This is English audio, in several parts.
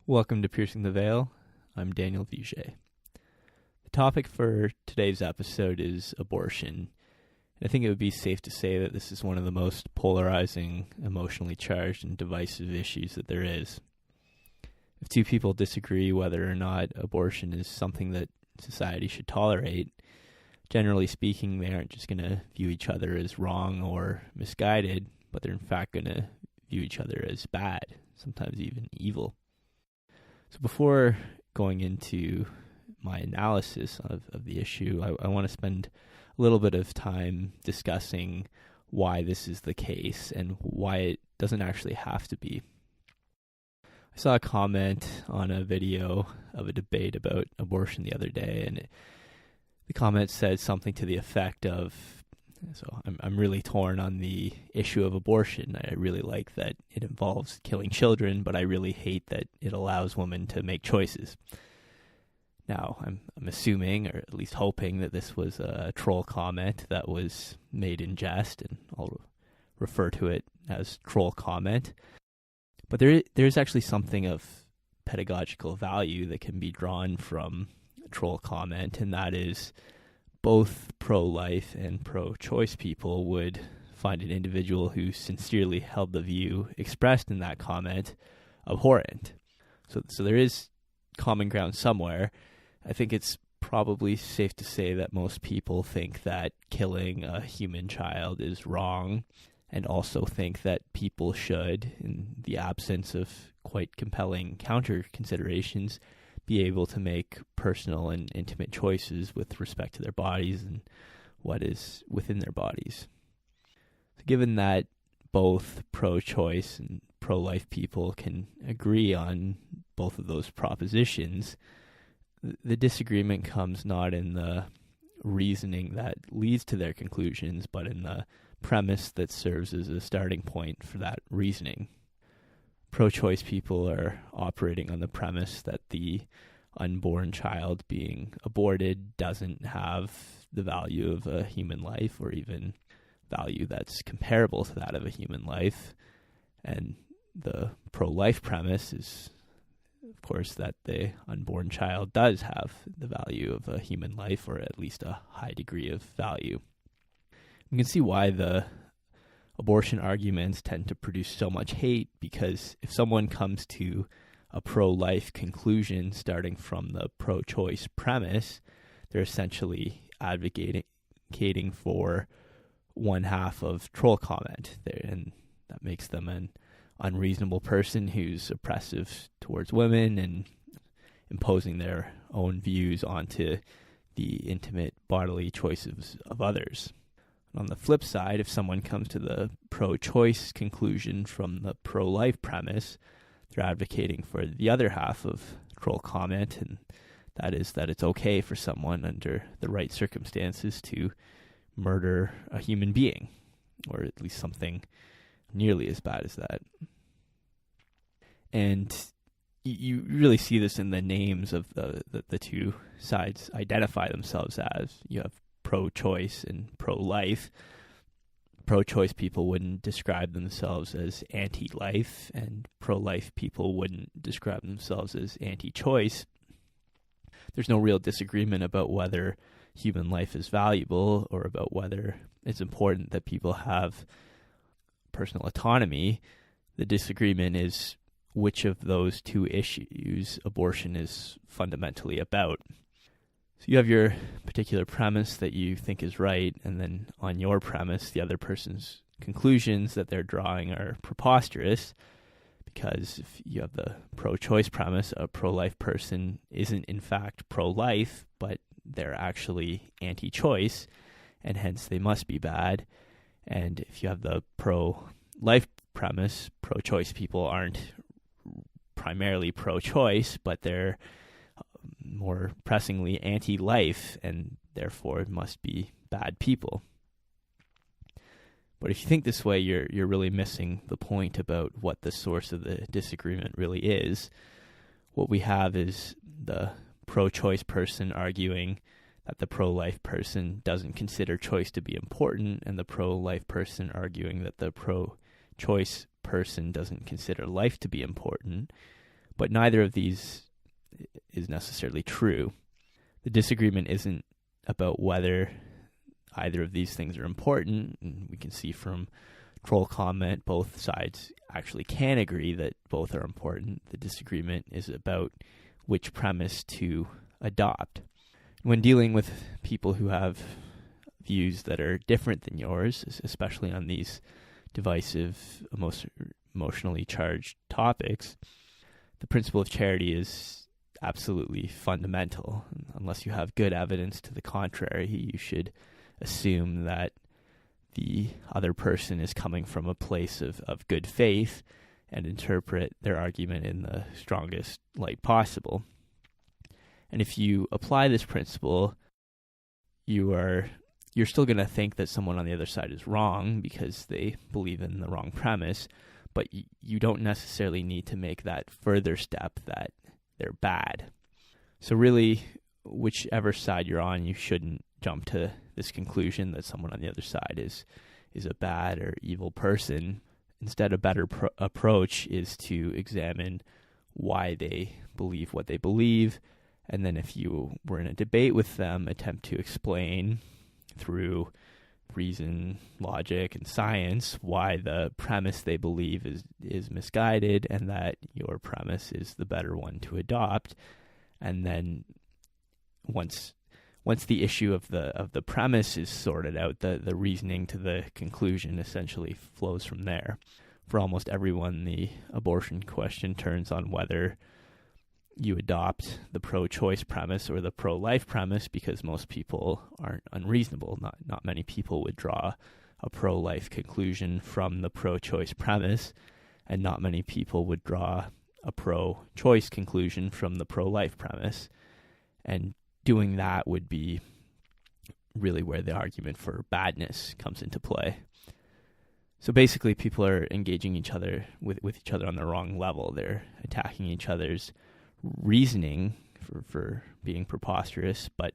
Welcome to Piercing the Veil. I'm Daniel Viget. The topic for today's episode is abortion. I think it would be safe to say that this is one of the most polarizing, emotionally charged, and divisive issues that there is. If two people disagree whether or not abortion is something that society should tolerate, generally speaking, they aren't just going to view each other as wrong or misguided, but they're in fact going to view each other as bad, sometimes even evil. So before going into my analysis of the issue, I want to spend a little bit of time discussing why this is the case and why it doesn't actually have to be. I saw a comment on a video of a debate about abortion the other day, and the comment said something to the effect of, so I'm really torn on the issue of abortion. I really like that it involves killing children, but I really hate that it allows women to make choices. Now, I'm assuming, or at least hoping, that this was a troll comment that was made in jest, and I'll refer to it as troll comment. But there's actually something of pedagogical value that can be drawn from a troll comment, and that is both pro-life and pro-choice people would find an individual who sincerely held the view expressed in that comment abhorrent. So there is common ground somewhere. I think it's probably safe to say that most people think that killing a human child is wrong, and also think that people should, in the absence of quite compelling counter considerations, be able to make personal and intimate choices with respect to their bodies and what is within their bodies. So given that both pro-choice and pro-life people can agree on both of those propositions, the disagreement comes not in the reasoning that leads to their conclusions, but in the premise that serves as a starting point for that reasoning. Pro-choice people are operating on the premise that the unborn child being aborted doesn't have the value of a human life, or even value that's comparable to that of a human life. And the pro-life premise is, of course, that the unborn child does have the value of a human life, or at least a high degree of value. You can see why the abortion arguments tend to produce so much hate, because if someone comes to a pro-life conclusion starting from the pro-choice premise, they're essentially advocating for one half of troll comment there, and that makes them an unreasonable person who's oppressive towards women and imposing their own views onto the intimate bodily choices of others. On the flip side, if someone comes to the pro-choice conclusion from the pro-life premise, they're advocating for the other half of troll comment, and that is that it's okay for someone under the right circumstances to murder a human being, or at least something nearly as bad as that. And you really see this in the names of the two sides identify themselves as. You have pro-choice and pro-life. Pro-choice people wouldn't describe themselves as anti-life, and pro-life people wouldn't describe themselves as anti-choice. There's no real disagreement about whether human life is valuable, or about whether it's important that people have personal autonomy. The disagreement is which of those two issues abortion is fundamentally about. So you have your particular premise that you think is right, and then on your premise, the other person's conclusions that they're drawing are preposterous, because if you have the pro-choice premise, a pro-life person isn't in fact pro-life, but they're actually anti-choice, and hence they must be bad. And if you have the pro-life premise, pro-choice people aren't primarily pro-choice, but they're more pressingly anti-life, and therefore must be bad people. But if you think this way, you're really missing the point about what the source of the disagreement really is. What we have is the pro-choice person arguing that the pro-life person doesn't consider choice to be important, and the pro-life person arguing that the pro-choice person doesn't consider life to be important. But neither of these is necessarily true. The disagreement isn't about whether either of these things are important. And we can see from troll comment, both sides actually can agree that both are important. The disagreement is about which premise to adopt. When dealing with people who have views that are different than yours, especially on these divisive, emotionally charged topics, the principle of charity is absolutely fundamental. Unless you have good evidence to the contrary, you should assume that the other person is coming from a place of good faith and interpret their argument in the strongest light possible. And if you apply this principle, you're still going to think that someone on the other side is wrong because they believe in the wrong premise, but you don't necessarily need to make that further step that they're bad. So really, whichever side you're on, you shouldn't jump to this conclusion that someone on the other side is a bad or evil person. Instead, a better approach is to examine why they believe what they believe, and then if you were in a debate with them, attempt to explain through reason, logic, and science why the premise they believe is misguided and that your premise is the better one to adopt. And then once the issue of the premise is sorted out, the reasoning to the conclusion essentially flows from there. For almost everyone, the abortion question turns on whether you adopt the pro-choice premise or the pro-life premise, because most people aren't unreasonable. Not many people would draw a pro-life conclusion from the pro-choice premise, and not many people would draw a pro-choice conclusion from the pro-life premise. And doing that would be really where the argument for badness comes into play. So basically, people are engaging each other with each other on the wrong level. They're attacking each other's reasoning for being preposterous, but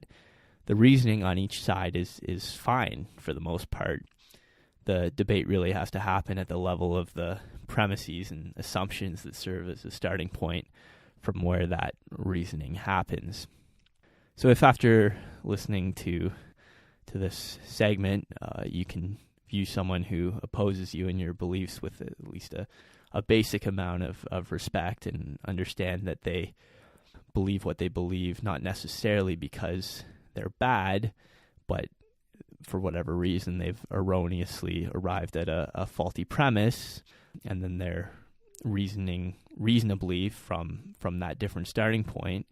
the reasoning on each side is fine for the most part. The debate really has to happen at the level of the premises and assumptions that serve as a starting point from where that reasoning happens. So if after listening to this segment, you can view someone who opposes you in your beliefs with at least a basic amount of respect and understand that they believe what they believe, not necessarily because they're bad, but for whatever reason they've erroneously arrived at a faulty premise, and then they're reasoning reasonably from that different starting point,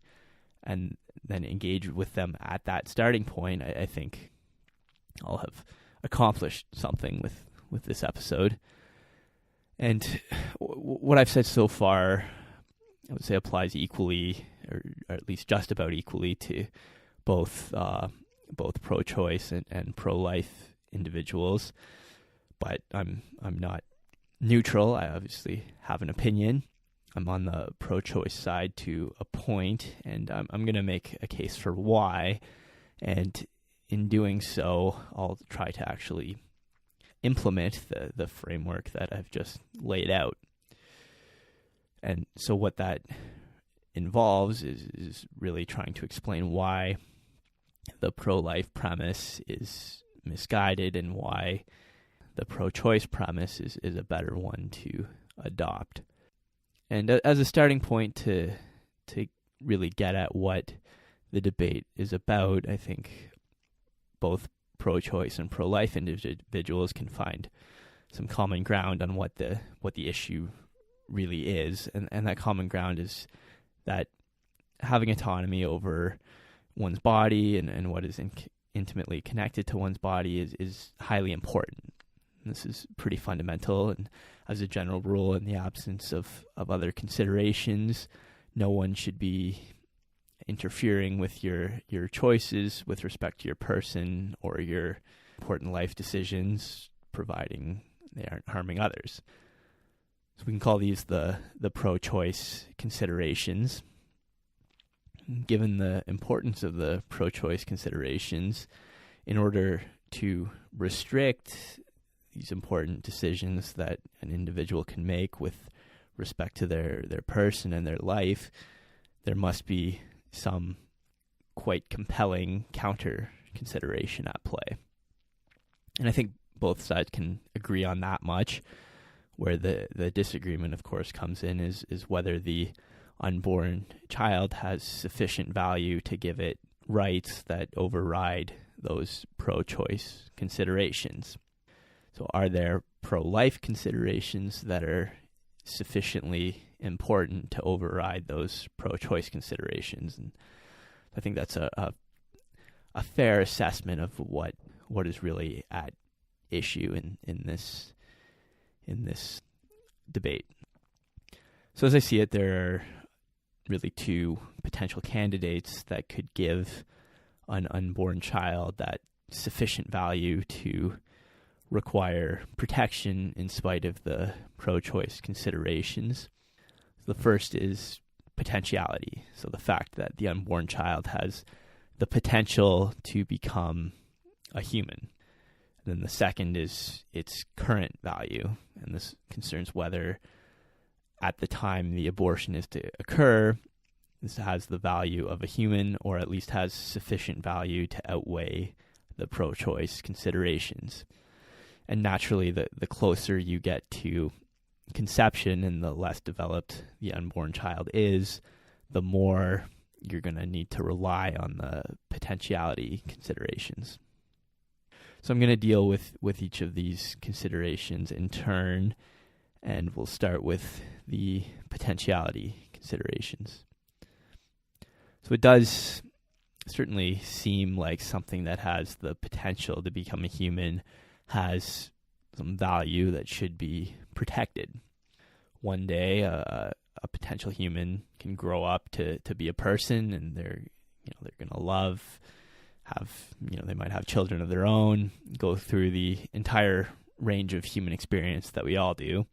and then engage with them at that starting point. I think I'll have accomplished something with this episode. And what I've said so far, I would say, applies equally, or at least just about equally, to both pro-choice and pro-life individuals. But I'm not neutral. I obviously have an opinion. I'm on the pro-choice side to a point, and I'm going to make a case for why. And in doing so, I'll try to actually implement the framework that I've just laid out. And so what that involves is really trying to explain why the pro-life premise is misguided and why the pro-choice premise is a better one to adopt. And as a starting point to really get at what the debate is about, I think both pro-choice and pro-life individuals can find some common ground on what the issue really is, and that common ground is that having autonomy over one's body and what is intimately connected to one's body is highly important. And this is pretty fundamental, and as a general rule, in the absence of other considerations, no one should be interfering with your choices with respect to your person or your important life decisions, providing they aren't harming others. So we can call these the pro-choice considerations. Given the importance of the pro-choice considerations, in order to restrict these important decisions that an individual can make with respect to their person and their life, there must be some quite compelling counter consideration at play. And I think both sides can agree on that much. Where the disagreement, of course, comes in is whether the unborn child has sufficient value to give it rights that override those pro-choice considerations. So are there pro-life considerations that are sufficiently important to override those pro-choice considerations? And I think that's a fair assessment of what is really at issue in this debate. So as I see it, there are really two potential candidates that could give an unborn child that sufficient value to require protection in spite of the pro-choice considerations. The first is potentiality. So the fact that the unborn child has the potential to become a human. And then the second is its current value, and this concerns whether at the time the abortion is to occur, this has the value of a human, or at least has sufficient value to outweigh the pro-choice considerations. And naturally, the closer you get to conception and the less developed the unborn child is, the more you're going to need to rely on the potentiality considerations. So I'm going to deal with each of these considerations in turn, and we'll start with the potentiality considerations. So it does certainly seem like something that has the potential to become a human has some value that should be protected. One day, a potential human can grow up to be a person, and they're going to love, they might have children of their own, go through the entire range of human experience that we all do.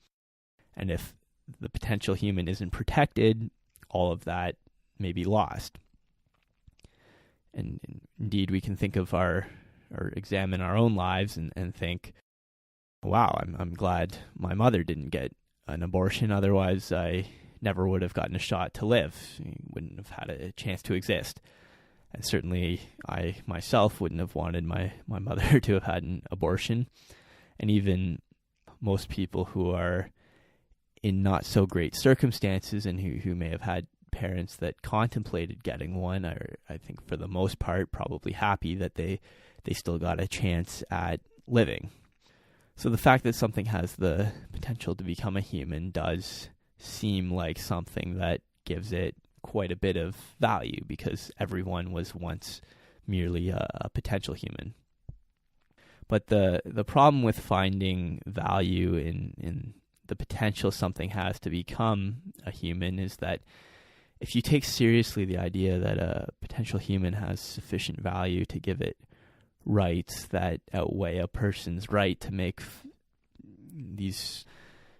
And if the potential human isn't protected, all of that may be lost. And indeed, we can think of or examine our own lives and think, wow, I'm glad my mother didn't get an abortion. Otherwise, I never would have gotten a shot to live. I wouldn't have had a chance to exist. And certainly I myself wouldn't have wanted my mother to have had an abortion. And even most people who are in not so great circumstances and who may have had parents that contemplated getting one are, I think for the most part, probably happy that they still got a chance at living. So the fact that something has the potential to become a human does seem like something that gives it quite a bit of value, because everyone was once merely a potential human. But the problem with finding value in the potential something has to become a human is that if you take seriously the idea that a potential human has sufficient value to give it rights that outweigh a person's right to make these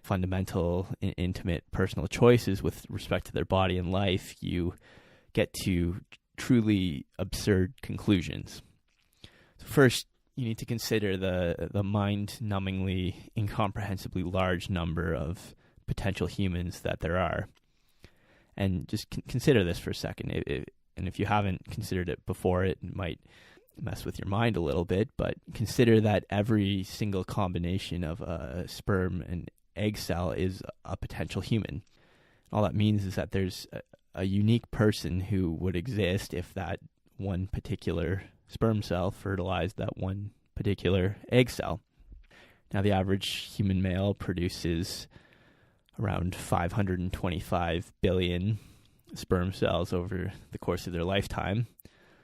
fundamental, intimate, personal choices with respect to their body and life, you get to truly absurd conclusions. So first, you need to consider the mind-numbingly, incomprehensibly large number of potential humans that there are. And just consider this for a second. And if you haven't considered it before, it might mess with your mind a little bit, but consider that every single combination of a sperm and egg cell is a potential human. All that means is that there's a unique person who would exist if that one particular sperm cell fertilized that one particular egg cell. Now, the average human male produces around 525 billion sperm cells over the course of their lifetime.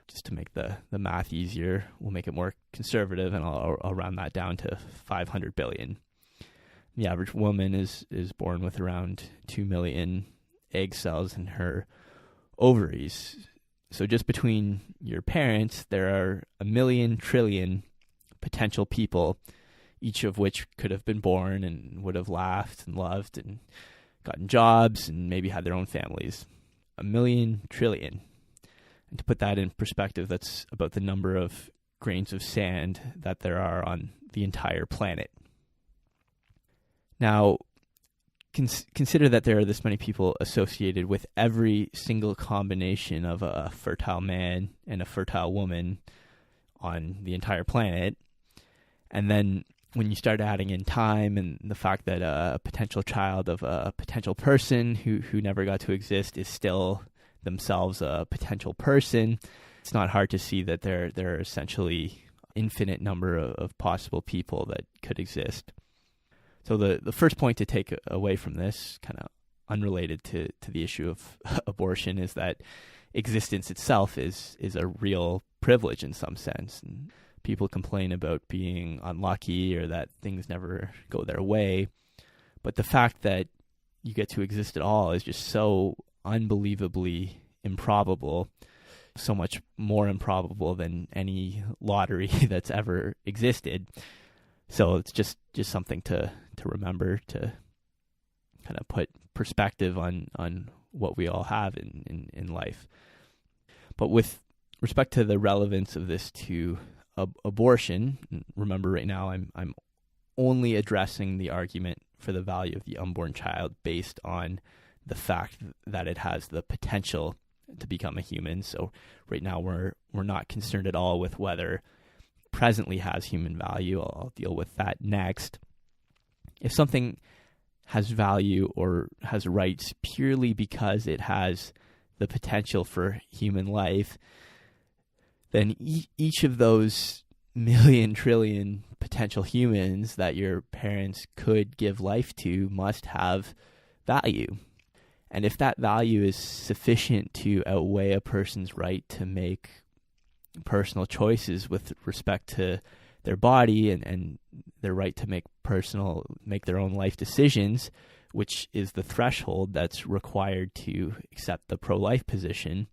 Just to make the math easier, we'll make it more conservative, and I'll round that down to 500 billion. The average woman is born with around 2 million egg cells in her ovaries. So just between your parents, there are 1 million trillion potential people, each of which could have been born and would have laughed and loved and gotten jobs and maybe had their own families. 1 million trillion. And to put that in perspective, that's about the number of grains of sand that there are on the entire planet. Now, consider that there are this many people associated with every single combination of a fertile man and a fertile woman on the entire planet. And then when you start adding in time and the fact that a potential child of a potential person who never got to exist is still themselves a potential person, it's not hard to see that there are essentially infinite number of possible people that could exist. So the first point to take away from this, kind of unrelated to the issue of abortion, is that existence itself is a real privilege in some sense. And people complain about being unlucky or that things never go their way. But the fact that you get to exist at all is just so unbelievably improbable, so much more improbable than any lottery that's ever existed. So it's just something to remember, to kind of put perspective on what we all have in life. But with respect to the relevance of this to abortion, remember right now I'm only addressing the argument for the value of the unborn child based on the fact that it has the potential to become a human. So right now we're not concerned at all with whether presently has human value. I'll deal with that next. If something has value or has rights purely because it has the potential for human life, then each of those million, trillion potential humans that your parents could give life to must have value. And if that value is sufficient to outweigh a person's right to make personal choices with respect to their body and their right to make their own life decisions, which is the threshold that's required to accept the pro-life position,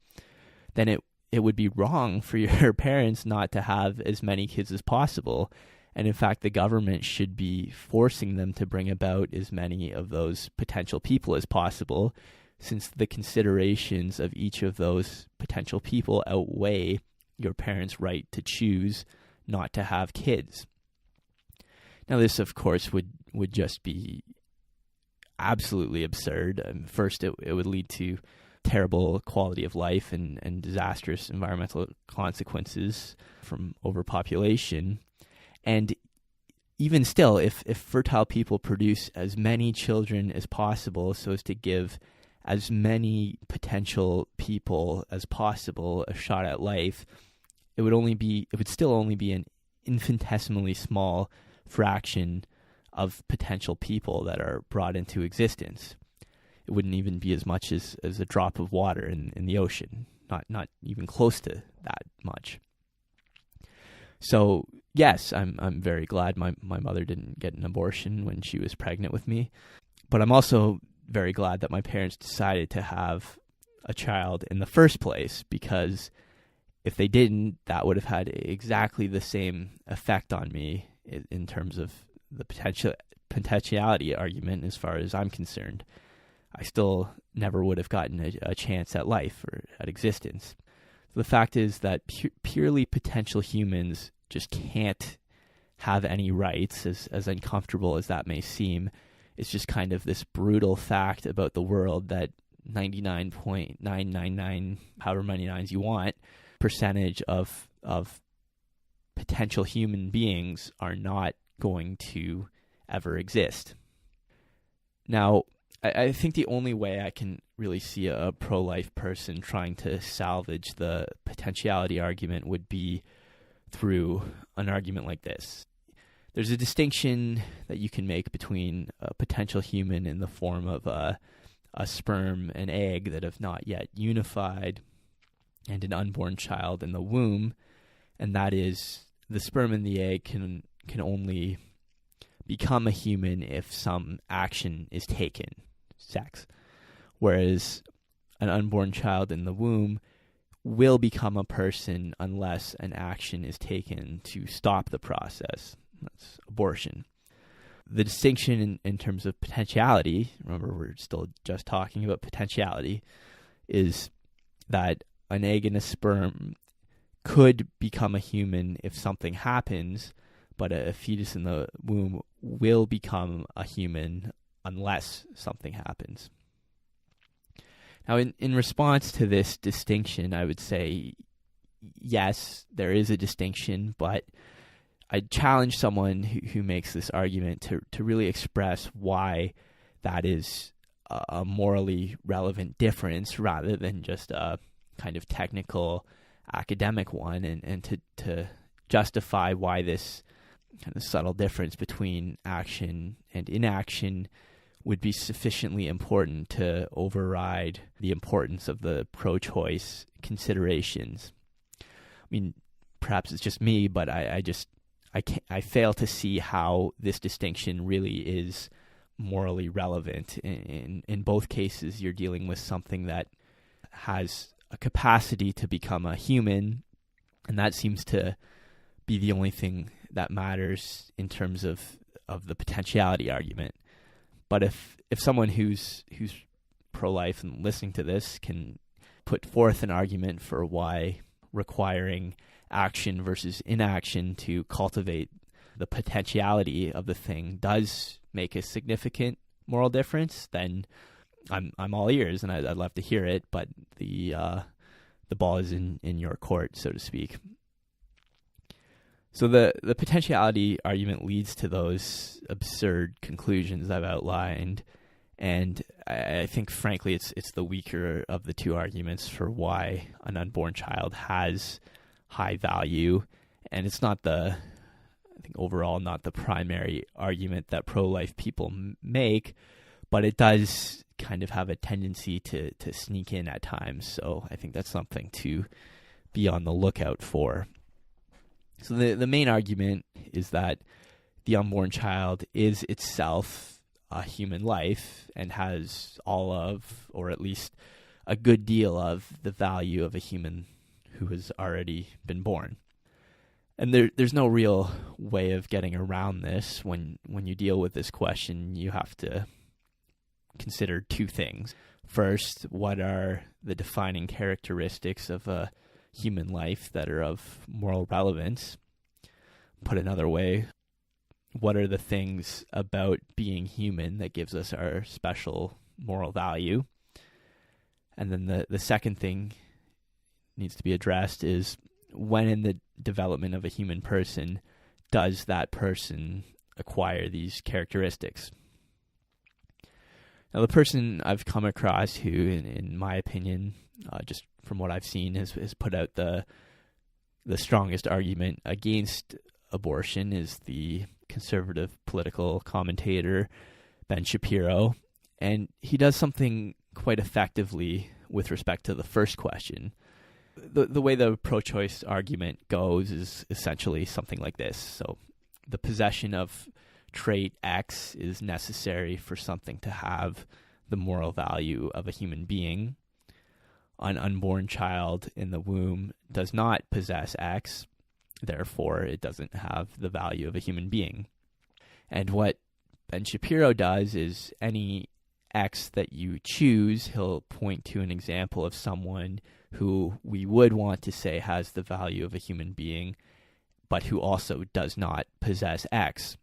then it would be wrong for your parents not to have as many kids as possible. And in fact, the government should be forcing them to bring about as many of those potential people as possible, since the considerations of each of those potential people outweigh your parents' right to choose not to have kids. Now, this, of course, would just be absolutely absurd. First, it would lead to terrible quality of life and disastrous environmental consequences from overpopulation. And even still, if fertile people produce as many children as possible so as to give as many potential people as possible a shot at life, it would still only be an infinitesimally small fraction of potential people that are brought into existence. It wouldn't even be as much as a drop of water in the ocean, not even close to that much. So yes, I'm very glad my mother didn't get an abortion when she was pregnant with me, but I'm also very glad that my parents decided to have a child in the first place, because if they didn't, that would have had exactly the same effect on me in terms of the potentiality argument as far as I'm concerned. I still never would have gotten a chance at life or at existence. So the fact is that purely potential humans just can't have any rights, as uncomfortable as that may seem. It's just kind of this brutal fact about the world that 99.999, however many nines you want, percentage of potential human beings are not going to ever exist. Now, I think the only way I can really see a pro-life person trying to salvage the potentiality argument would be through an argument like this. There's a distinction that you can make between a potential human in the form of a sperm and egg that have not yet unified and an unborn child in the womb, and that is the sperm and the egg can only become a human if some action is taken, sex, whereas an unborn child in the womb will become a person unless an action is taken to stop the process. That's abortion. The distinction in terms of potentiality, remember we're still just talking about potentiality, is that an egg and a sperm could become a human if something happens, but a fetus in the womb will become a human unless something happens. Now, in response to this distinction, I would say, yes, there is a distinction, but I challenge someone who makes this argument to really express why that is a morally relevant difference rather than just a kind of technical academic one, and to justify why this kind of subtle difference between action and inaction would be sufficiently important to override the importance of the pro-choice considerations. I mean, perhaps it's just me, but I fail to see how this distinction really is morally relevant. In both cases, you're dealing with something that has a capacity to become a human, and that seems to be the only thing that matters in terms of the potentiality argument. But if someone who's pro-life and listening to this can put forth an argument for why requiring action versus inaction to cultivate the potentiality of the thing does make a significant moral difference, then I'm all ears, and I'd love to hear it. But the ball is in your court, so to speak. So the potentiality argument leads to those absurd conclusions I've outlined, and I think, frankly, it's the weaker of the two arguments for why an unborn child has high value, and it's not overall not the primary argument that pro-life people make, but it does kind of have a tendency to sneak in at times. So I think that's something to be on the lookout for. So the main argument is that the unborn child is itself a human life and has all of, or at least a good deal of, the value of a human who has already been born. And there's no real way of getting around this. When you deal with this question, you have to consider two things. First, what are the defining characteristics of a human life that are of moral relevance? Put another way, what are the things about being human that gives us our special moral value? And then the second thing needs to be addressed is, when in the development of a human person does that person acquire these characteristics? Now, the person I've come across who, in my opinion, just from what I've seen, has put out the strongest argument against abortion is the conservative political commentator Ben Shapiro, and he does something quite effectively with respect to the first question. The way the pro-choice argument goes is essentially something like this. So the possession of trait X is necessary for something to have the moral value of a human being. An unborn child in the womb does not possess X, therefore it doesn't have the value of a human being. And what Ben Shapiro does is, any X that you choose, he'll point to an example of someone who we would want to say has the value of a human being, but who also does not possess X.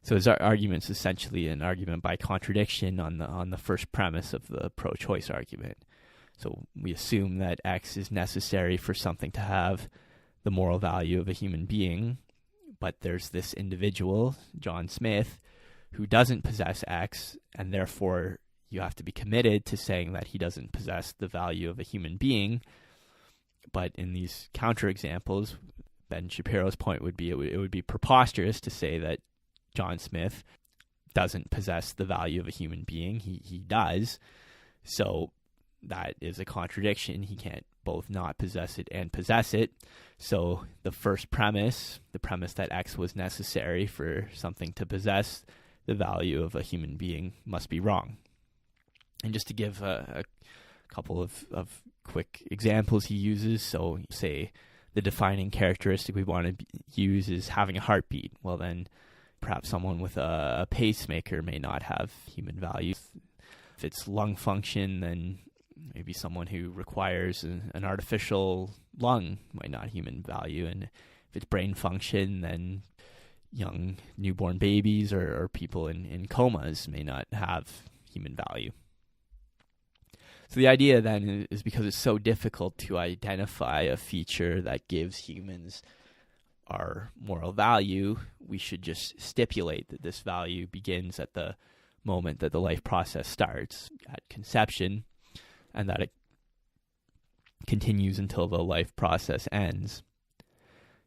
So his argument is essentially an argument by contradiction on the first premise of the pro-choice argument. So we assume that X is necessary for something to have the moral value of a human being, but there's this individual, John Smith, who doesn't possess X, and therefore you have to be committed to saying that he doesn't possess the value of a human being. But in these counterexamples, Ben Shapiro's point would be it would be preposterous to say that John Smith doesn't possess the value of a human being. He does. So that is a contradiction. He can't both not possess it and possess it. So the first premise, the premise that X was necessary for something to possess the value of a human being, must be wrong. And just to give a couple of quick examples he uses, so say the defining characteristic we want to use is having a heartbeat. Well, then perhaps someone with a pacemaker may not have human value. If it's lung function, then maybe someone who requires an artificial lung might not have human value. And if it's brain function, then young newborn babies or people in comas may not have human value. So the idea then is because it's so difficult to identify a feature that gives humans our moral value, we should just stipulate that this value begins at the moment that the life process starts, at conception, and that it continues until the life process ends.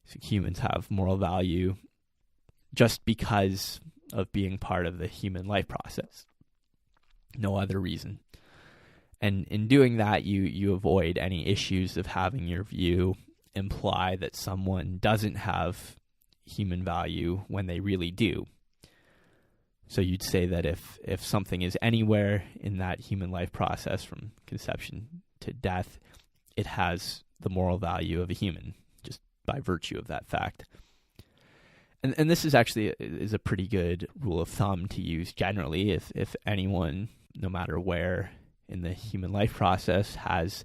So humans have moral value just because of being part of the human life process. No other reason. And in doing that, you avoid any issues of having your view imply that someone doesn't have human value when they really do. So you'd say that if something is anywhere in that human life process from conception to death, it has the moral value of a human, just by virtue of that fact. And this is actually is a pretty good rule of thumb to use generally. If anyone, no matter where in the human life process, has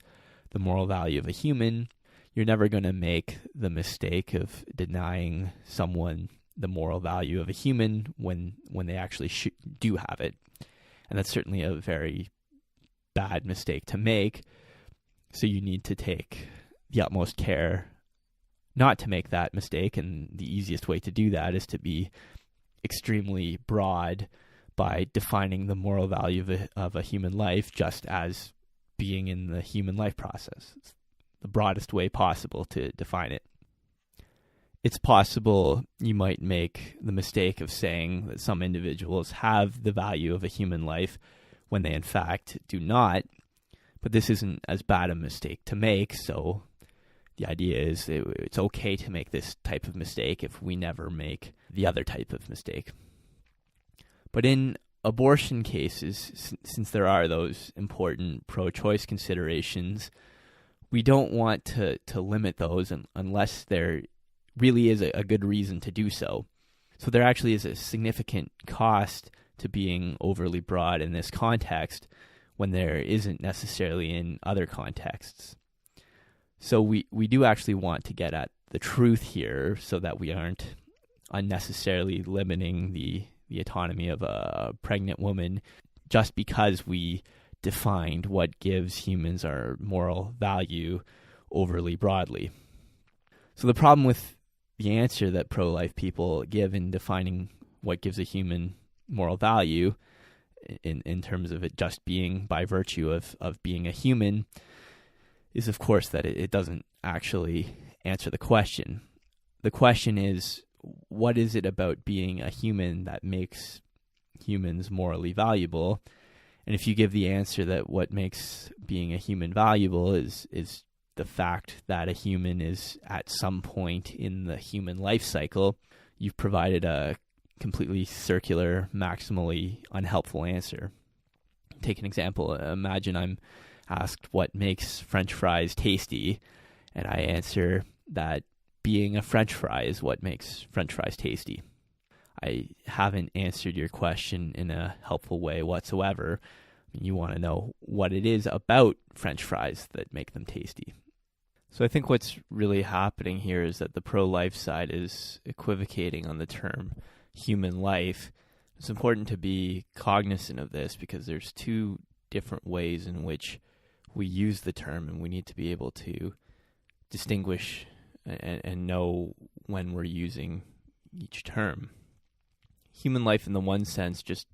the moral value of a human, you're never going to make the mistake of denying someone the moral value of a human when they actually do have it. And that's certainly a very bad mistake to make. So you need to take the utmost care not to make that mistake. And the easiest way to do that is to be extremely broad by defining the moral value of a human life just as being in the human life process. It's the broadest way possible to define it. It's possible you might make the mistake of saying that some individuals have the value of a human life when they in fact do not, but this isn't as bad a mistake to make, so the idea is it's okay to make this type of mistake if we never make the other type of mistake. But in abortion cases, since there are those important pro-choice considerations, we don't want to limit those unless there really is a good reason to do so. So there actually is a significant cost to being overly broad in this context when there isn't necessarily in other contexts. So we do actually want to get at the truth here so that we aren't unnecessarily limiting the autonomy of a pregnant woman just because we defined what gives humans our moral value overly broadly. So the problem with the answer that pro-life people give in defining what gives a human moral value in terms of it just being by virtue of being a human is, of course, that it doesn't actually answer the question. The question is, what is it about being a human that makes humans morally valuable? And if you give the answer that what makes being a human valuable is the fact that a human is at some point in the human life cycle, you've provided a completely circular, maximally unhelpful answer. Take an example. Imagine I'm asked what makes French fries tasty, and I answer that being a French fry is what makes French fries tasty. I haven't answered your question in a helpful way whatsoever. You want to know what it is about French fries that make them tasty. So I think what's really happening here is that the pro-life side is equivocating on the term human life. It's important to be cognizant of this because there's two different ways in which we use the term, and we need to be able to distinguish and know when we're using each term. Human life in the one sense just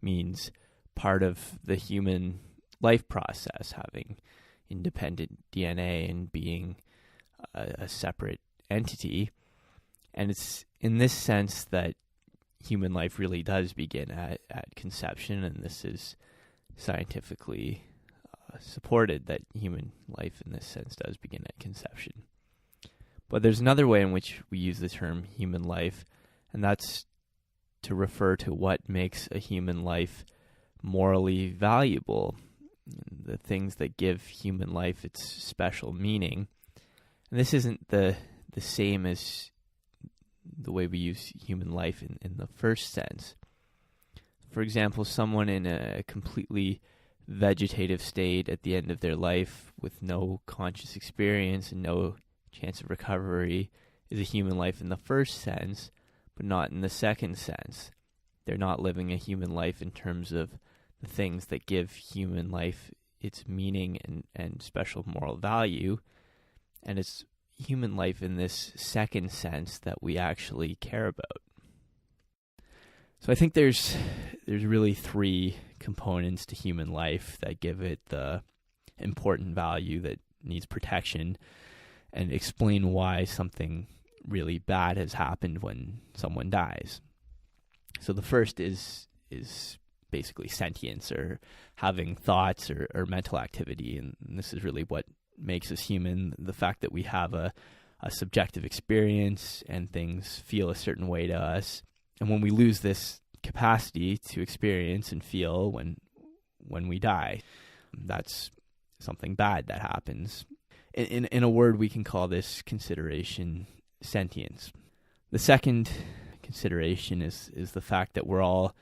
means part of the human life process, having independent DNA and being a separate entity. And it's in this sense that human life really does begin at conception, and this is scientifically supported that human life in this sense does begin at conception. But there's another way in which we use the term human life, and that's to refer to what makes a human life morally valuable, the things that give human life its special meaning. And this isn't the same as the way we use human life in the first sense. For example, someone in a completely vegetative state at the end of their life with no conscious experience and no chance of recovery is a human life in the first sense, but not in the second sense. They're not living a human life in terms of the things that give human life its meaning and special moral value, and it's human life in this second sense that we actually care about. So I think there's really three components to human life that give it the important value that needs protection and explain why something really bad has happened when someone dies. So the first is basically sentience, or having thoughts or mental activity, and this is really what makes us human, the fact that we have a subjective experience and things feel a certain way to us. And when we lose this capacity to experience and feel when we die, that's something bad that happens. In a word, we can call this consideration sentience. The second consideration is the fact that we're all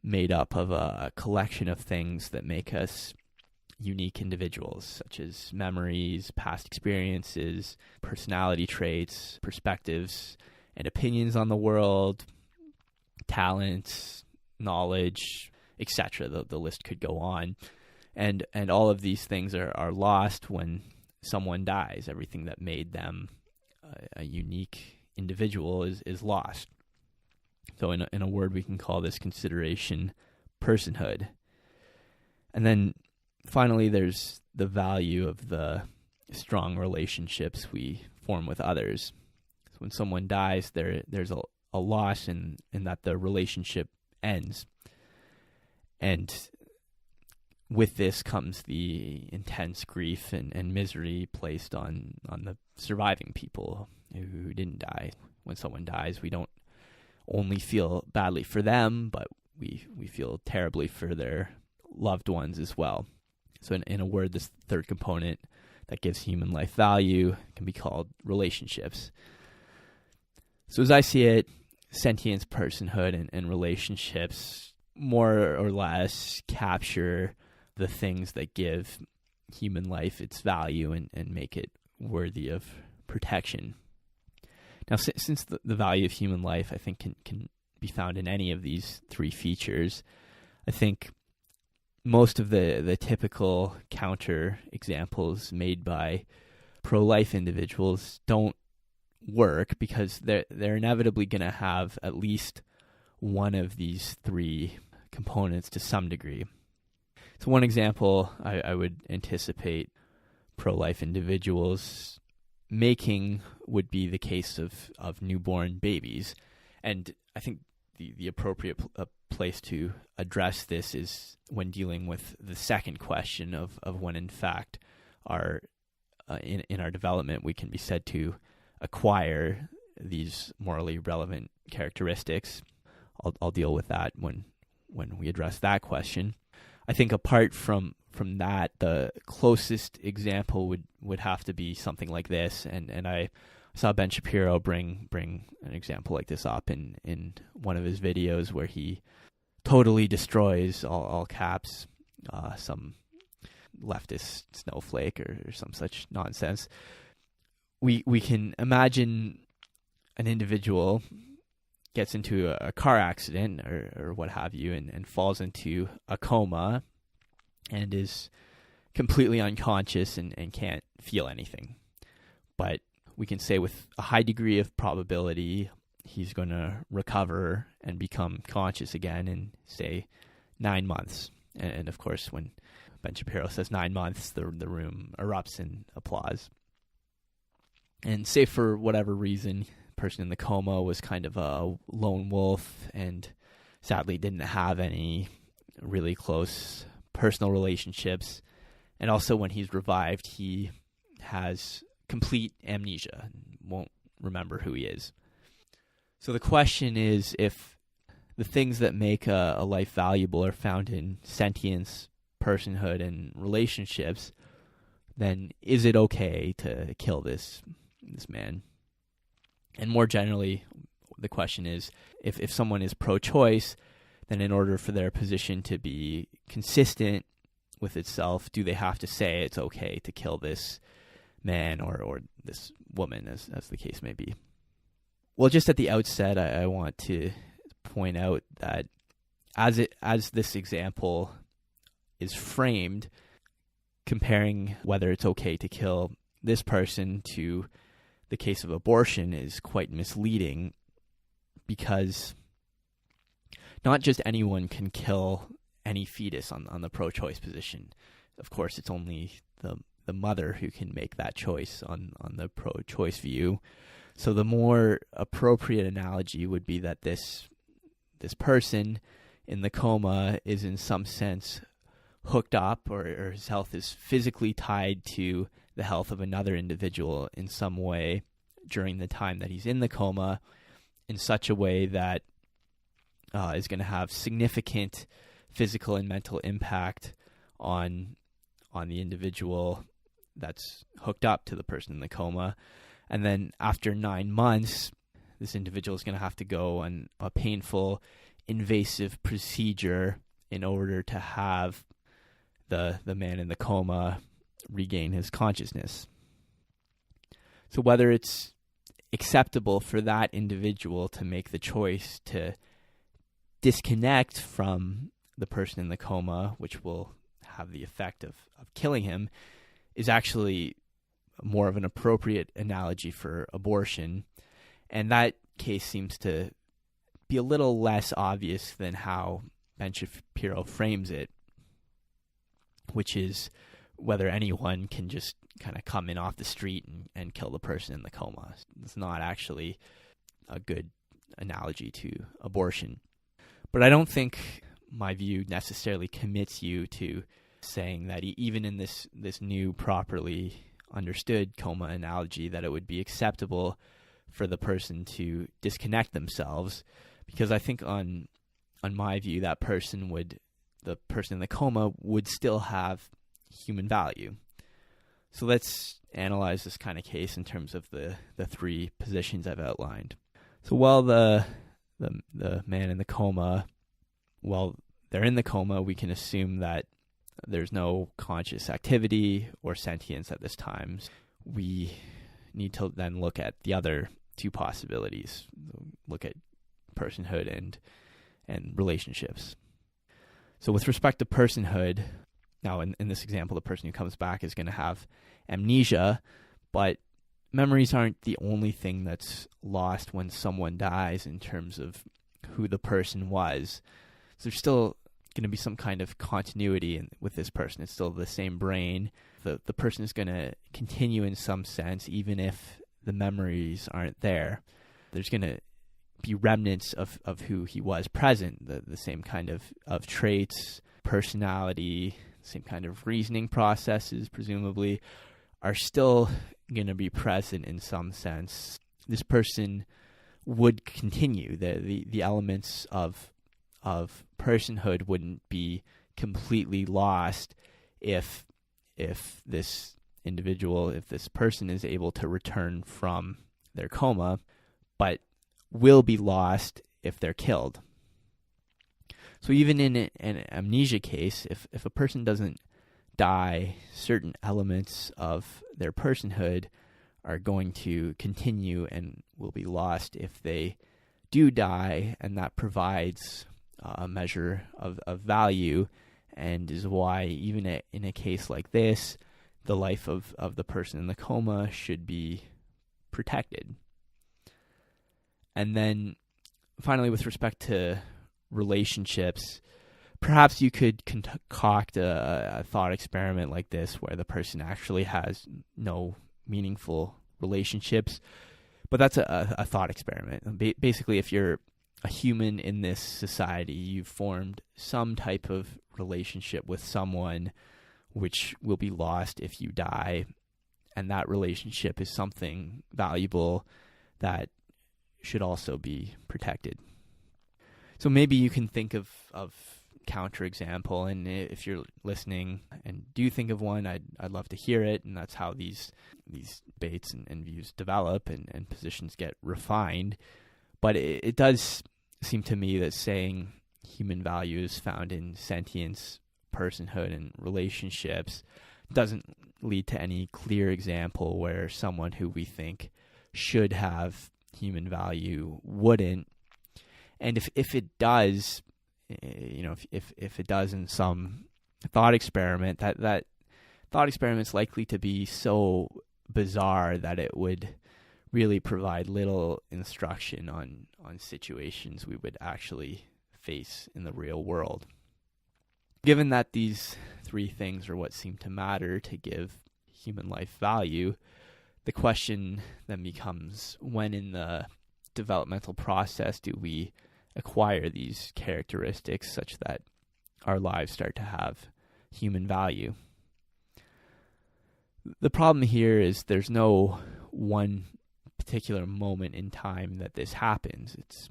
made up of a collection of things that make us unique individuals, such as memories, past experiences, personality traits, perspectives, and opinions on the world, talents, knowledge, etc. The list could go on. And all of these things are lost when someone dies. Everything that made them a unique individual is lost. So in a word, we can call this consideration personhood. And then finally, there's the value of the strong relationships we form with others. So when someone dies, there's a loss in that the relationship ends. And with this comes the intense grief and misery placed on the surviving people who didn't die. When someone dies, we don't only feel badly for them, but we feel terribly for their loved ones as well. So in a word, this third component that gives human life value can be called relationships. So as I see it, sentience, personhood, and relationships more or less capture the things that give human life its value and make it worthy of protection. Now, since the value of human life, I think, can be found in any of these three features, I think most of the typical counter examples made by pro-life individuals don't work because they're inevitably going to have at least one of these three components to some degree. So one example I would anticipate pro-life individuals making would be the case of newborn babies. And I think the appropriate place to address this is when dealing with the second question of when in fact in our development we can be said to acquire these morally relevant characteristics. I'll deal with that when we address that question. I think apart from that, the closest example would have to be something like this, and I saw Ben Shapiro bring an example like this up in one of his videos where he totally destroys, all caps, some leftist snowflake or some such nonsense. We can imagine an individual gets into a car accident or what have you and falls into a coma and is completely unconscious and can't feel anything. But we can say with a high degree of probability he's going to recover and become conscious again in, say, 9 months. And of course, when Ben Shapiro says 9 months, the room erupts in applause. And say for whatever reason, person in the coma was kind of a lone wolf and sadly didn't have any really close personal relationships. And also when he's revived, he has complete amnesia and won't remember who he is. So the question is, if the things that make a life valuable are found in sentience, personhood, and relationships, then is it okay to kill this man? And more generally, the question is, if someone is pro-choice, then in order for their position to be consistent with itself, do they have to say it's okay to kill this man or this woman, as the case may be? Well, just at the outset, I want to point out that as this example is framed, comparing whether it's okay to kill this person to the case of abortion is quite misleading, because not just anyone can kill any fetus on the pro-choice position. Of course, it's only the mother who can make that choice on the pro-choice view. So the more appropriate analogy would be that this person in the coma is in some sense hooked up, or his health is physically tied to the health of another individual in some way during the time that he's in the coma, in such a way that is going to have significant physical and mental impact on the individual that's hooked up to the person in the coma. And then after 9 months, this individual is going to have to go on a painful, invasive procedure in order to have the man in the coma regain his consciousness. So whether it's acceptable for that individual to make the choice to disconnect from the person in the coma, which will have the effect of killing him, is actually more of an appropriate analogy for abortion. And that case seems to be a little less obvious than how Ben Shapiro frames it, which is whether anyone can just kind of come in off the street and kill the person in the coma. It's not actually a good analogy to abortion. But I don't think my view necessarily commits you to saying that even in this new properly understood coma analogy, that it would be acceptable for the person to disconnect themselves, because I think on my view, the person in the coma would still have human value. So let's analyze this kind of case in terms of the three positions I've outlined. So while the man in the coma, while they're in the coma, we can assume that there's no conscious activity or sentience at this time. We need to then look at the other two possibilities, look at personhood and relationships. So with respect to personhood, now in this example, the person who comes back is going to have amnesia, but memories aren't the only thing that's lost when someone dies in terms of who the person was. So there's still going to be some kind of continuity with this person. It's still the same brain. The person is going to continue in some sense, even if the memories aren't there. There's going to be remnants of who he was present, the same kind of traits, personality, same kind of reasoning processes, presumably, are still going to be present in some sense. This person would continue. The elements of personhood wouldn't be completely lost if this individual, if this person is able to return from their coma, but will be lost if they're killed. So even in an amnesia case, if a person doesn't die, certain elements of their personhood are going to continue and will be lost if they do die, and that provides a measure of value, and is why even in a case like this, the life of the person in the coma should be protected. And then finally, with respect to relationships, perhaps you could concoct a thought experiment like this where the person actually has no meaningful relationships, but that's a thought experiment. Basically, if you're a human in this society, you've formed some type of relationship with someone which will be lost if you die, and that relationship is something valuable that should also be protected. So maybe you can think of counterexample, and if you're listening and do think of one, I'd love to hear it, and that's how these debates and views develop and positions get refined. But it does seem to me that saying human value is found in sentience, personhood, and relationships doesn't lead to any clear example where someone who we think should have human value wouldn't. And if it does, if it does in some thought experiment, that thought experiment's likely to be so bizarre that it would really provide little instruction on situations we would actually face in the real world. Given that these three things are what seem to matter to give human life value, the question then becomes, when in the developmental process do we acquire these characteristics such that our lives start to have human value? The problem here is there's no one particular moment in time that this happens. It's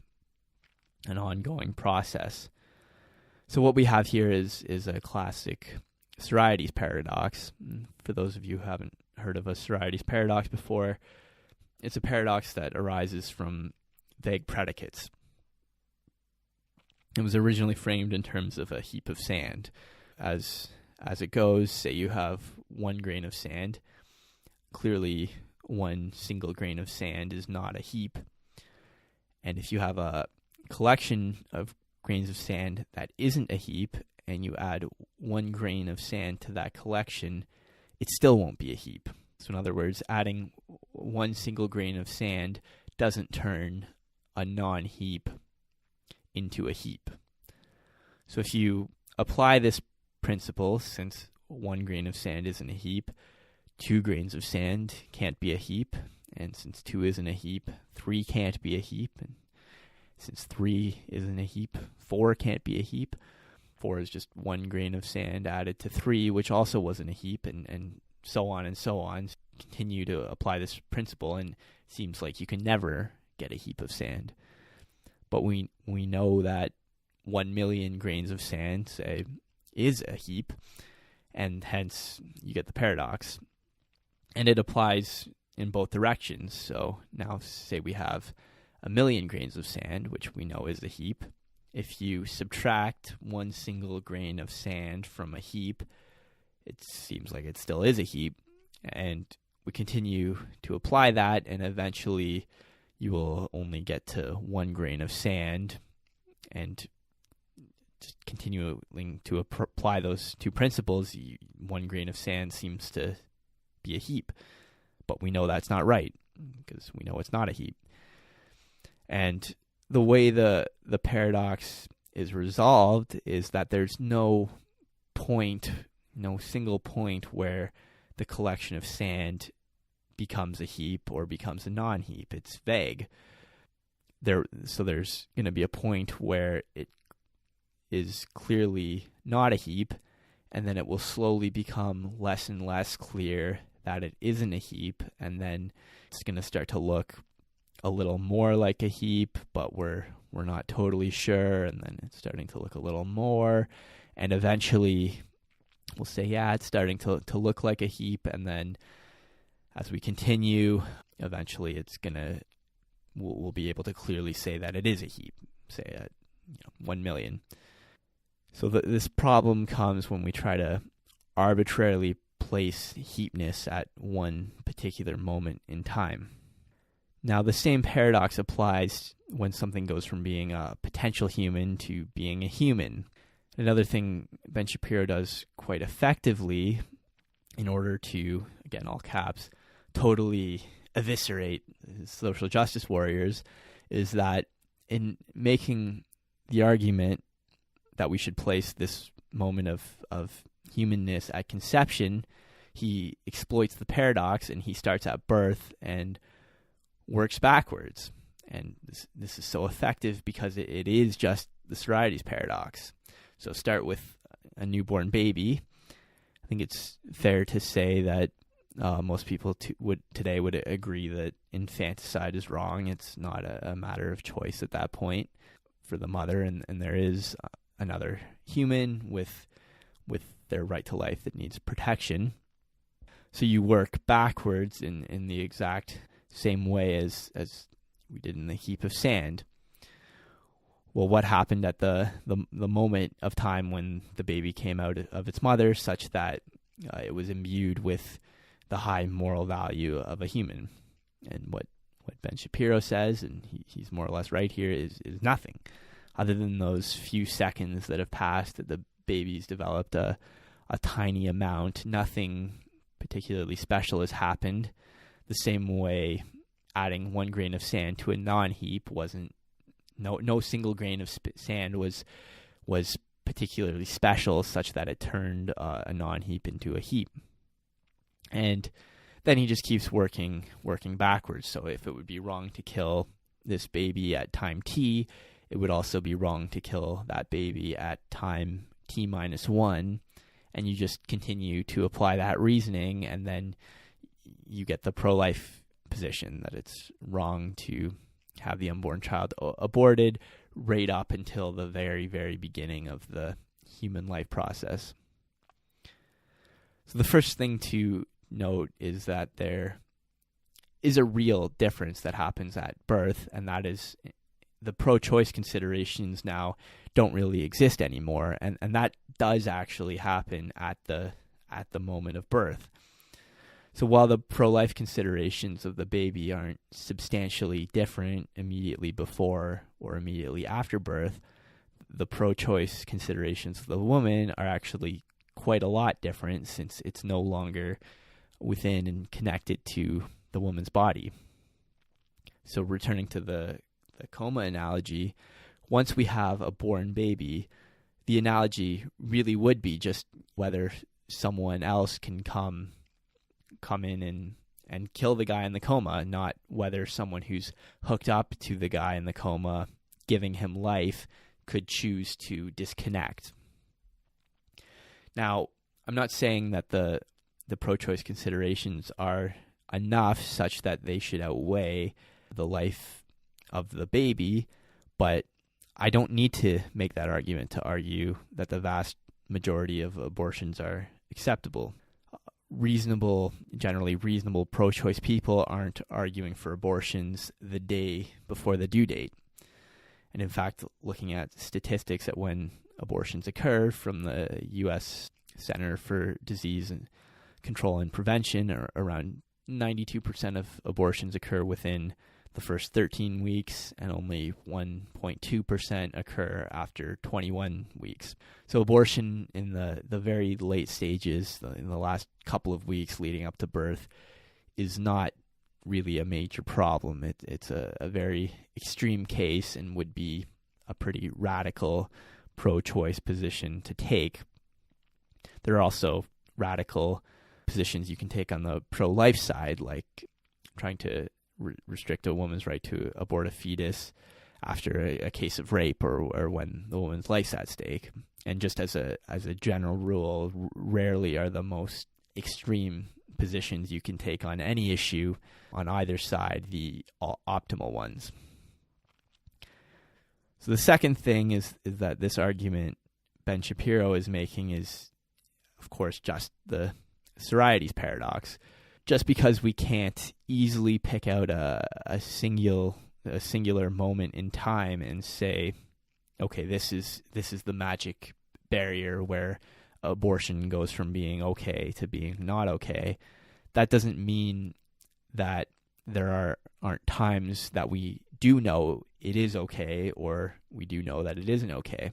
an ongoing process. So what we have here is a classic Sorites paradox. For those of you who haven't heard of a Sorites paradox before, it's a paradox that arises from vague predicates. It was originally framed in terms of a heap of sand. As it goes, say you have 1 grain of sand. Clearly, one single grain of sand is not a heap. And if you have a collection of grains of sand that isn't a heap, and you add 1 grain of sand to that collection, it still won't be a heap. So in other words, adding 1 single grain of sand doesn't turn a non-heap into a heap. So if you apply this principle, since 1 grain of sand isn't a heap, 2 grains of sand can't be a heap, and since 2 isn't a heap, 3 can't be a heap, and since 3 isn't a heap, 4 can't be a heap. 4 is just 1 grain of sand added to 3, which also wasn't a heap, and so on and so on. Continue to apply this principle, and it seems like you can never get a heap of sand. But we know that 1 million grains of sand, say, is a heap, and hence you get the paradox. And it applies in both directions. So now say we have 1 million grains of sand, which we know is a heap. If you subtract 1 single grain of sand from a heap, it seems like it still is a heap. And we continue to apply that, and eventually you will only get to 1 grain of sand. And just continuing to apply those two principles, 1 grain of sand seems to be a heap. But we know that's not right, because we know it's not a heap. And the way the paradox is resolved is that there's no single point where the collection of sand becomes a heap or becomes a non-heap. It's vague. So there's going to be a point where it is clearly not a heap, and then it will slowly become less and less clear that it isn't a heap, and then it's going to start to look a little more like a heap, but we're not totally sure, and then it's starting to look a little more, and eventually we'll say, yeah, it's starting to look like a heap, and then as we continue, eventually we'll be able to clearly say that it is a heap, say at 1 million. So this problem comes when we try to arbitrarily place heapness at one particular moment in time. Now, the same paradox applies when something goes from being a potential human to being a human. Another thing Ben Shapiro does quite effectively in order to, again, all caps, totally eviscerate social justice warriors is that in making the argument that we should place this moment of humanness at conception, he exploits the paradox and he starts at birth and works backwards. And this is so effective because it is just the Sorites paradox. So start with a newborn baby. I think it's fair to say that most people today would agree that infanticide is wrong. It's not a matter of choice at that point for the mother, and there is another human with their right to life that needs protection. So you work backwards in the exact same way as we did in the heap of sand. Well, what happened at the moment of time when the baby came out of its mother such that it was imbued with the high moral value of a human? And what Ben Shapiro says, and he's more or less right here, is nothing. Other than those few seconds that have passed that the baby's developed a tiny amount, nothing particularly special has happened. The same way adding 1 grain of sand to a non-heap wasn't, no single grain of sand was particularly special such that it turned a non-heap into a heap. And then he just keeps working backwards. So if it would be wrong to kill this baby at time t, it would also be wrong to kill that baby at time t minus 1. And you just continue to apply that reasoning, and then you get the pro-life position that it's wrong to have the unborn child aborted right up until the very, very beginning of the human life process. So the first thing to note is that there is a real difference that happens at birth, and that is the pro-choice considerations now don't really exist anymore, and that does actually happen at the moment of birth. So while the pro-life considerations of the baby aren't substantially different immediately before or immediately after birth, the pro-choice considerations of the woman are actually quite a lot different, since it's no longer within and connected to the woman's body. So returning to the coma analogy, once we have a born baby, the analogy really would be just whether someone else can come in and kill the guy in the coma, not whether someone who's hooked up to the guy in the coma, giving him life, could choose to disconnect. Now, I'm not saying that the pro-choice considerations are enough such that they should outweigh the life of the baby, but I don't need to make that argument to argue that the vast majority of abortions are acceptable. Generally reasonable pro-choice people aren't arguing for abortions the day before the due date. And in fact, looking at statistics at when abortions occur from the U.S. Center for Disease and Control and Prevention, around 92% of abortions occur within the first 13 weeks, and only 1.2% occur after 21 weeks. So abortion in the very late stages, in the last couple of weeks leading up to birth, is not really a major problem. It's a very extreme case and would be a pretty radical pro-choice position to take. There are also radical positions you can take on the pro-life side, like trying to restrict a woman's right to abort a fetus after a case of rape or when the woman's life's at stake. And just as a general rule, rarely are the most extreme positions you can take on any issue on either side the optimal ones. So the second thing is that this argument Ben Shapiro is making is, of course, just the Sorites paradox. Just because we can't easily pick out a singular moment in time and say, okay, this is the magic barrier where abortion goes from being okay to being not okay, that doesn't mean that there aren't times that we do know it is okay or we do know that it isn't okay.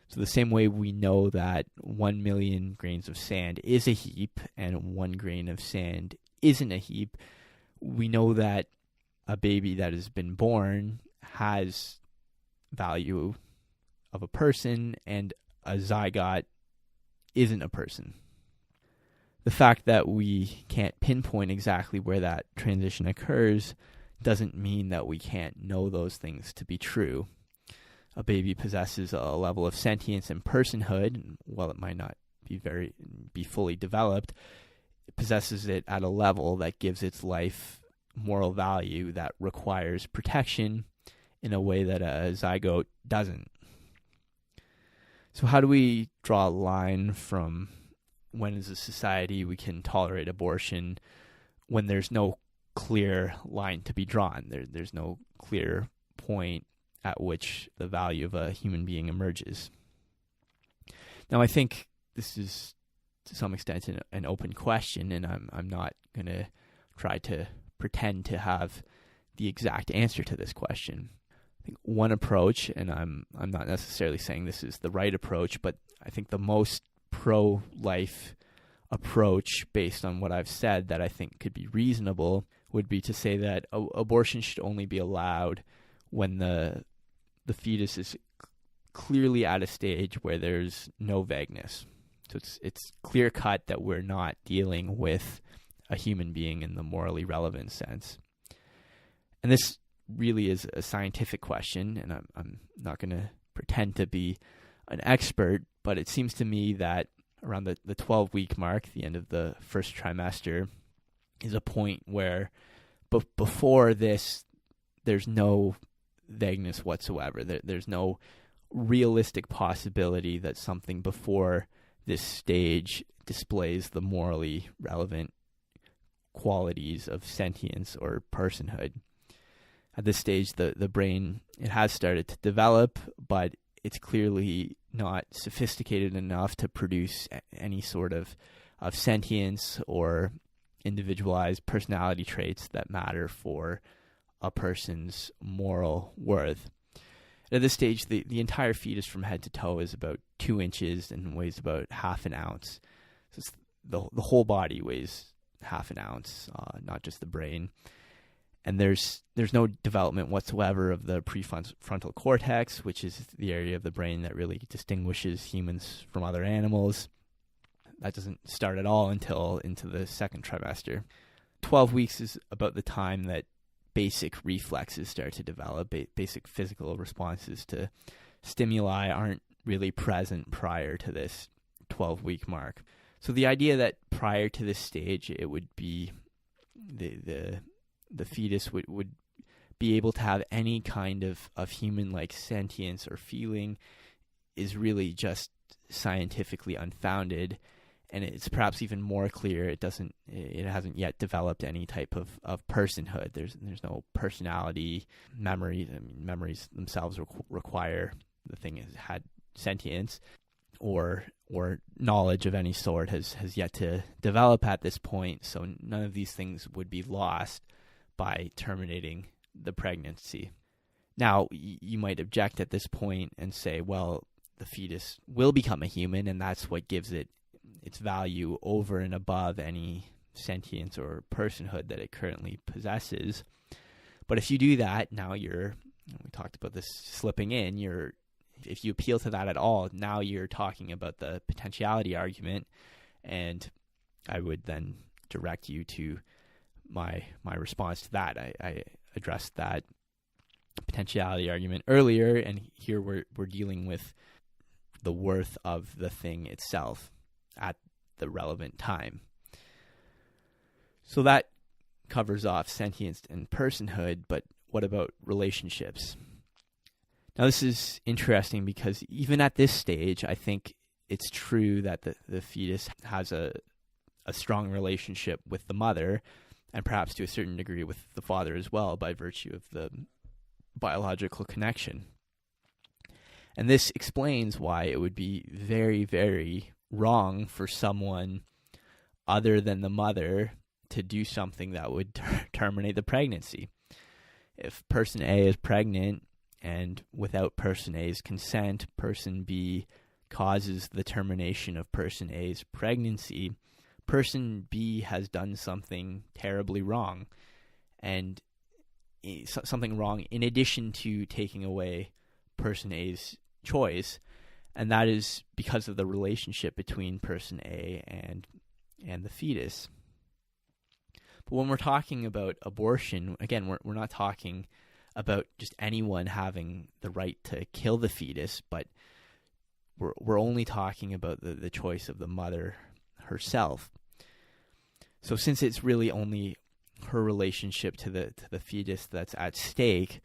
So the same way we know that 1 million grains of sand is a heap and 1 grain of sand isn't a heap, we know that a baby that has been born has value of a person and a zygote isn't a person. The fact that we can't pinpoint exactly where that transition occurs doesn't mean that we can't know those things to be true. A baby possesses a level of sentience and personhood, and while it might not be fully developed, it possesses it at a level that gives its life moral value that requires protection in a way that a zygote doesn't. So how do we draw a line from when as a society we can tolerate abortion when there's no clear line to be drawn? There's no clear point at which the value of a human being emerges. Now, I think this is to some extent an open question, and I'm not going to try to pretend to have the exact answer to this question. I think one approach, and I'm not necessarily saying this is the right approach, but I think the most pro-life approach based on what I've said that I think could be reasonable would be to say that abortion should only be allowed when the fetus is clearly at a stage where there's no vagueness. So it's clear cut that we're not dealing with a human being in the morally relevant sense. And this really is a scientific question, and I'm not going to pretend to be an expert, but it seems to me that around the 12-week mark, the end of the first trimester, is a point where before this, there's no vagueness whatsoever. There's no realistic possibility that something before this stage displays the morally relevant qualities of sentience or personhood. At this stage, the brain, it has started to develop, but it's clearly not sophisticated enough to produce any sort of sentience or individualized personality traits that matter for a person's moral worth. At this stage, the entire fetus from head to toe is about 2 inches and weighs about half an ounce. So it's the whole body weighs half an ounce, not just the brain. And there's no development whatsoever of the prefrontal cortex, which is the area of the brain that really distinguishes humans from other animals. That doesn't start at all until into the second trimester. 12 weeks is about the time that basic reflexes start to develop. Basic physical responses to stimuli aren't really present prior to this 12-week mark. So the idea that prior to this stage, it would be the fetus would be able to have any kind of human-like sentience or feeling is really just scientifically unfounded. And it's perhaps even more clear it hasn't yet developed any type of personhood. There's no personality, memory. I mean, memories themselves require the thing has had sentience, or knowledge of any sort has yet to develop at this point. So none of these things would be lost by terminating the pregnancy. Now, you might object at this point and say, well, the fetus will become a human, and that's what gives it its value over and above any sentience or personhood that it currently possesses. But if you do that, now we talked about this slipping in, if you appeal to that at all, now you're talking about the potentiality argument, and I would then direct you to my response to that. I addressed that potentiality argument earlier, and here we're dealing with the worth of the thing itself at the relevant time. So that covers off sentience and personhood, but what about relationships? Now this is interesting because even at this stage, I think it's true that the fetus has a strong relationship with the mother, and perhaps to a certain degree with the father as well, by virtue of the biological connection. And this explains why it would be very, very wrong for someone other than the mother to do something that would terminate the pregnancy. If person A is pregnant and without person A's consent, person B causes the termination of person A's pregnancy, person B has done something terribly wrong, and something wrong in addition to taking away person A's choice, and that is because of the relationship between person A and the fetus. But when we're talking about abortion, again, we're not talking about just anyone having the right to kill the fetus, but we're only talking about the choice of the mother herself. So since it's really only her relationship to the fetus that's at stake,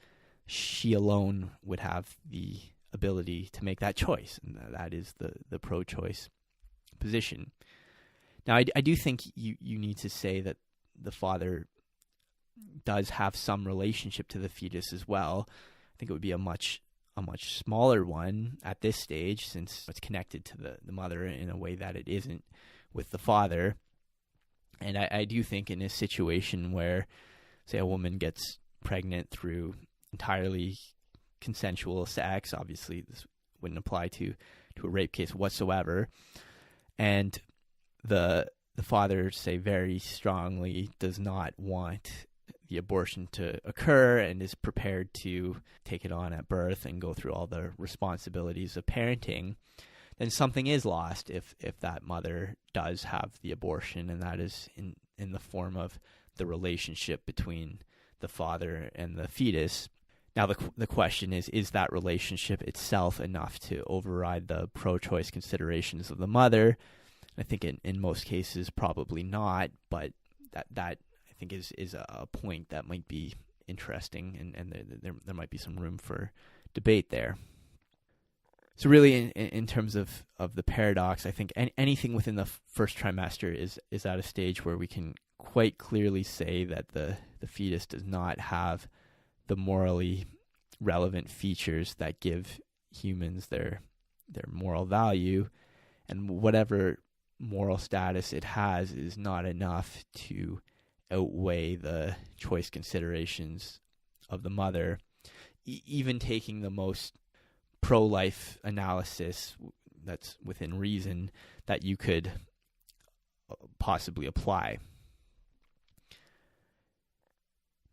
she alone would have the ability to make that choice, and that is the pro-choice position. Now, I do think you need to say that the father does have some relationship to the fetus as well. I think it would be a much smaller one at this stage, since it's connected to the mother in a way that it isn't with the father. And I do think in a situation where, say, a woman gets pregnant through entirely consensual sex. Obviously, this wouldn't apply to a rape case whatsoever. And the father, say, very strongly does not want the abortion to occur and is prepared to take it on at birth and go through all the responsibilities of parenting, then something is lost if that mother does have the abortion, and that is in the form of the relationship between the father and the fetus. Now, the question is that relationship itself enough to override the pro-choice considerations of the mother? I think in most cases probably not, but that I think is a point that might be interesting, and there might be some room for debate there. So really, in terms of the paradox, I think anything within the first trimester is at a stage where we can quite clearly say that the fetus does not have the morally relevant features that give humans their moral value, and whatever moral status it has is not enough to outweigh the choice considerations of the mother. Even taking the most pro-life analysis that's within reason that you could possibly apply.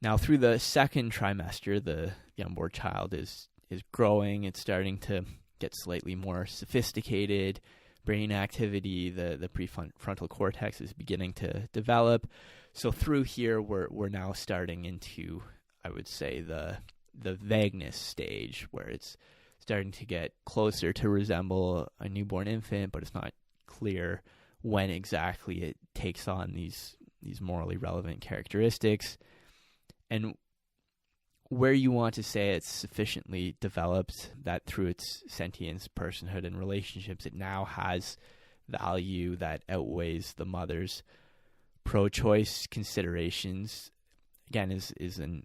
Now, through the second trimester, the unborn child is growing. It's starting to get slightly more sophisticated. Brain activity, the prefrontal cortex is beginning to develop. So through here, we're now starting into, I would say, the vagueness stage, where it's starting to get closer to resemble a newborn infant, but it's not clear when exactly it takes on these morally relevant characteristics. And where you want to say it's sufficiently developed that through its sentience, personhood, and relationships, it now has value that outweighs the mother's pro-choice considerations, again, is an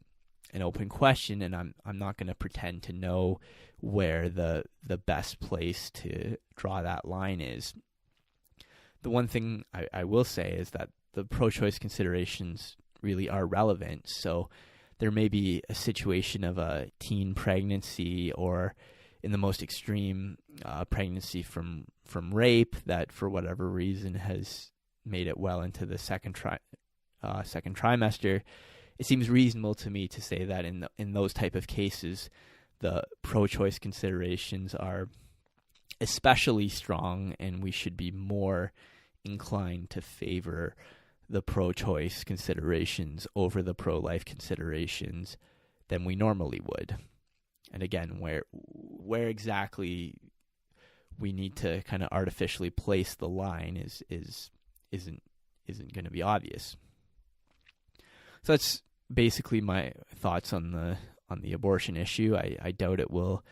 open question, and I'm not going to pretend to know where the best place to draw that line is. The one thing I will say is that the pro-choice considerations really are relevant. So there may be a situation of a teen pregnancy, or in the most extreme, pregnancy from rape that for whatever reason has made it well into the second trimester. It seems reasonable to me to say that in those type of cases, the pro-choice considerations are especially strong, and we should be more inclined to favor the pro-choice considerations over the pro-life considerations than we normally would. And again, where exactly we need to kind of artificially place the line isn't going to be obvious. So that's basically my thoughts on the abortion issue. I doubt it will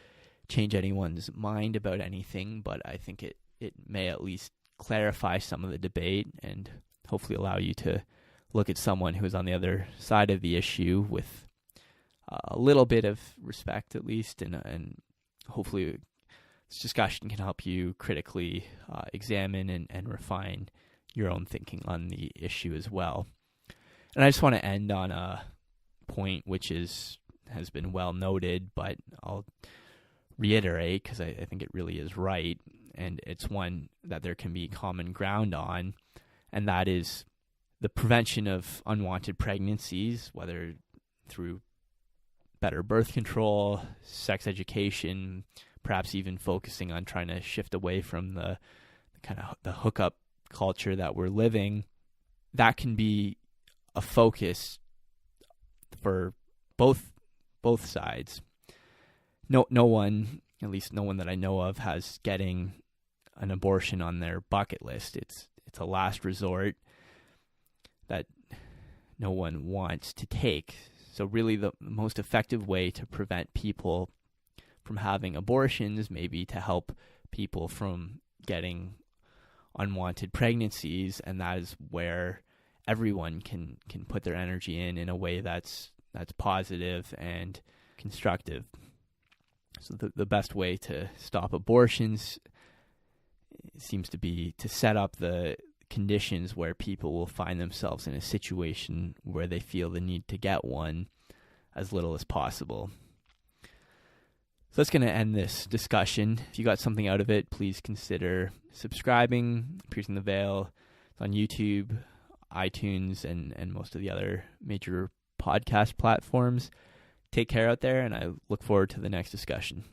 change anyone's mind about anything, but I think it may at least clarify some of the debate and hopefully allow you to look at someone who is on the other side of the issue with a little bit of respect, at least, and hopefully this discussion can help you critically examine and refine your own thinking on the issue as well. And I just want to end on a point which has been well noted, but I'll reiterate because I think it really is right, and it's one that there can be common ground on, and that is the prevention of unwanted pregnancies, whether through better birth control, sex education, perhaps even focusing on trying to shift away from the kind of the hookup culture that we're living. That can be a focus for both sides. No one, at least no one that I know of, has getting an abortion on their bucket list. It's a last resort that no one wants to take. So really the most effective way to prevent people from having abortions, maybe to help people from getting unwanted pregnancies, and that is where everyone can put their energy in a way that's positive and constructive. So the best way to stop abortions seems to be to set up the conditions where people will find themselves in a situation where they feel the need to get one, as little as possible. So that's going to end this discussion. If you got something out of it, please consider subscribing, Piercing the Veil. It's on YouTube, iTunes, and most of the other major podcast platforms. Take care out there, and I look forward to the next discussion.